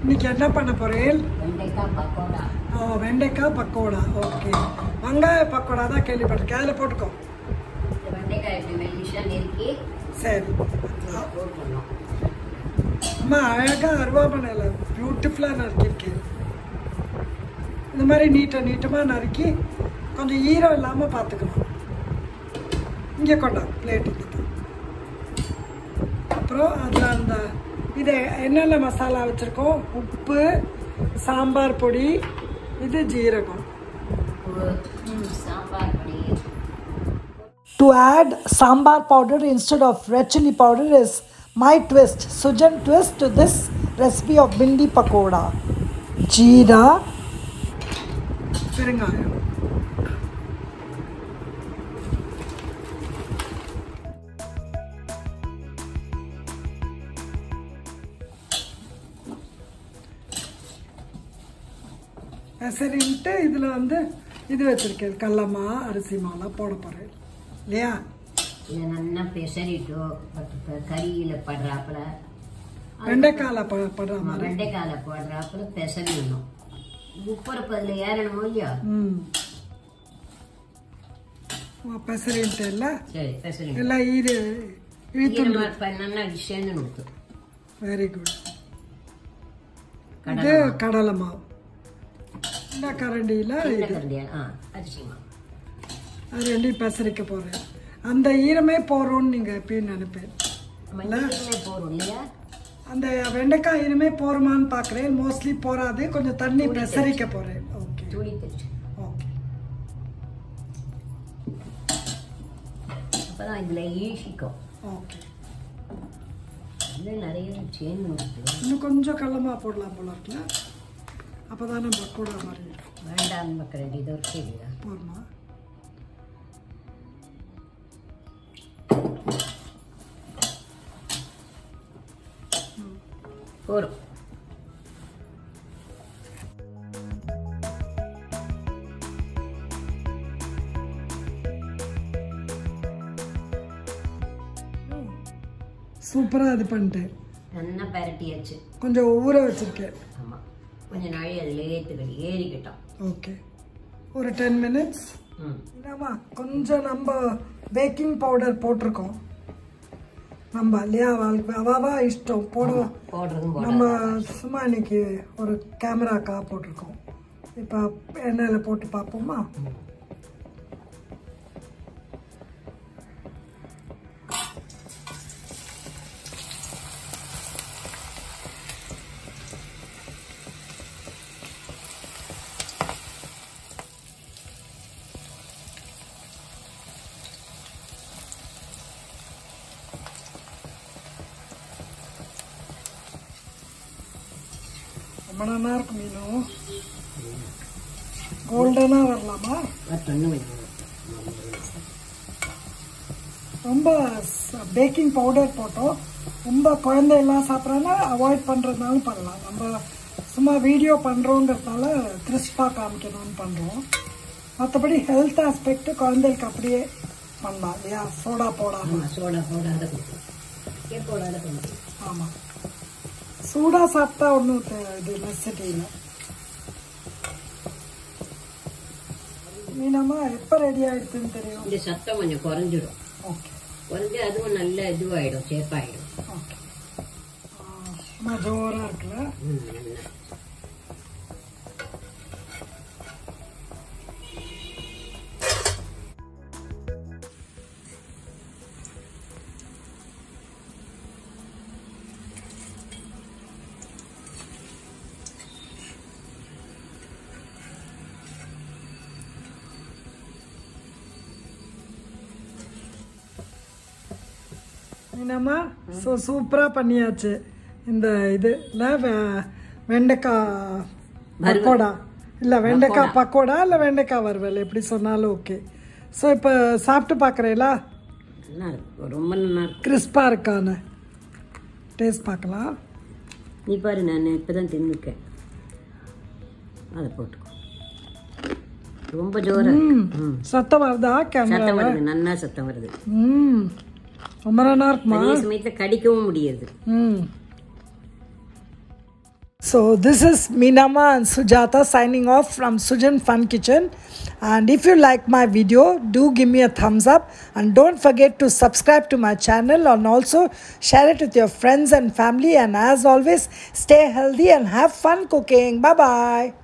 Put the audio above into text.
இன்னைக்கு என்ன பண்ண போறேன்? வெண்டைக்காய் பக்கோடா. வெண்டைக்காய் பக்கோடா. ஓகே, வெங்காய பக்கோடா தான் கேள்விப்பட்டிருக்கேன். அதில் போட்டுக்கோ. வெண்டைக்காய் இப்படி மெல்லிஷா நெருக்கி சரி போட்டுடணும். அம்மா அழகாக அருவாமனையில் பியூட்டிஃபுல்லாக நறுக்கியிருக்கேன். இந்த மாதிரி நீட்டமாக நறுக்கி கொஞ்சம் ஈரம் இல்லாமல் பார்த்துக்கணும். இங்கே கொண்டா பிளேட்டுக்கு. அப்புறம் அதில் அந்த இது என்னென்ன மசாலா வச்சுருக்கோம்? உப்பு, சாம்பார் பொடி, இது ஜீரகம். சாம்பார் பொடி. To add sambar powder instead of red chili powder is my twist, Sujan twist to this recipe of bindi pakoda. Jeera, பெருங்காயம். சரின்ட்டு இதில் வந்து இது வச்சுருக்கேன், கடலமா அரிசி மாலாம் போட போகிறேன் இல்லையா? இதை நல்லா பெசரிட்டோ கறியில் படுறாப்புல, வெண்டைக்காயில் படுற மாதிரி வெண்டைக்காயில் போடுறாப்புல பெசரிடணும். உப்பரப்பு அதில் ஏறணுமோ இல்லையா? பெசரின்ட்டு இல்லை. சரி, பெசரி எல்லாம் இழுத்து நல்லா சேர்ந்து நுடுத்து. Very good. இது கடலை மாவு. இந்த கரண்டியில் அரிசி மாவு அது ரெண்டையும் பெசரிக்க போகிறேன். அந்த ஈரமே போகிறோன்னு நீங்கள் எப்பயும் நினைப்பேன். போகிறோம் இல்லையா? அந்த வெண்டைக்காய் ஈரமே போகிறோமான்னு பார்க்குறேன். மோஸ்ட்லி போகாது, கொஞ்சம் தண்ணி பெசரிக்க போகிறேன். Okay okay. அப்போதான் இதில் ஈசிக்கும். ஓகே, இதில் நிறைய சேர்ந்து நுடுத்து. இன்னும் கொஞ்சம் கடலமா போடலாம் போல இருக்குல்ல? அப்போ தான் நம்ம கூட மாதிரி வேண்டாம் மக்கள். இது ஒரு சரியா போடுமா? போகிறோம். சூப்பராக இது பண்ணிட்டேன். நல்லா பரட்டியாச்சு. கொஞ்சம் ஊற வச்சுருக்கேன். ஆமாம், கொஞ்சம் நாளை அதில் ஏறிக்கிட்டோம். ஓகே, ஒரு 10 minutes. என்னம்மா கொஞ்சம் நம்ம பேக்கிங் பவுடர் போட்டிருக்கோம் நம்ம இல்லையா? அவாவா இஷ்டம் போடுவோம். நம்ம சும்மா இன்னைக்கு ஒரு கேமராக்கா போட்டிருக்கோம். இப்போ எண்ணெயில் போட்டு பார்ப்போமா? ரொம்ப நல்லா இருக்கும். மீனும் கோல்டனாக வரலாமா? ரொம்ப பேக்கிங் பவுடர் போட்டோம். ரொம்ப குழந்தையெல்லாம் சாப்பிட்றாங்கன்னா அவாய்ட் பண்ணுறதுனாலும் பண்ணலாம். நம்ம சும்மா வீடியோ பண்ணுறோங்கிறதுனால கிறிஸ்பாக காமிக்கணும்னு பண்ணுறோம். மற்றபடி ஹெல்த் ஆஸ்பெக்ட் குழந்தைகளுக்கு அப்படியே பண்ணலாம் இல்லையா? சோடா போடாமல். ஆமாம், சூடாக சாப்பிட்டா ஒன்றும் இது நெசசிட்டி இல்லை. மீனம்மா எப்போ ரெடி ஆகிடுதுன்னு தெரியும். இந்த சத்தம் கொஞ்சம் குறைஞ்சிடும். ஓகே, குறைஞ்சி அதுவும் நல்ல இதுவாகிடும், சேஃபாகிடும். ஓகே, ஜோராக இருக்குல்ல? நல்லா என்னம்மா சூப்பராக பண்ணியாச்சு. இந்த இதில் வெண்டைக்காய் பக்கோடா இல்லை, வெண்டைக்காய் பக்கோடா இல்லை வெண்டைக்காய் வறுவல் எப்படி சொன்னாலும் ஓகே. ஸோ இப்போ சாப்பிட்டு பார்க்குறீங்களா? ரொம்ப நல்லா இருக்கு. கிறிஸ்பாக இருக்கான்னு டேஸ்ட் பார்க்கலாம். நீ பாரு, நான் இப்போ தான் தின்னுக்கேன். அதை போட்டுக்கோ. ரொம்ப ஜோரா சத்தம் வருதா? சத்தம் வருது, நல்லா சத்தம் வருது. ரொம்ப நல்லா இருக்குமா? அதே சமயத்தில் கடிக்கவும் முடியாது. So this is Meenamma and Sujata signing off from Sujan Fun Kitchen. And if you like my video, do give me a thumbs up and don't forget to subscribe to my channel and also share it with your friends and family. And as always, stay healthy and have fun cooking. Bye bye.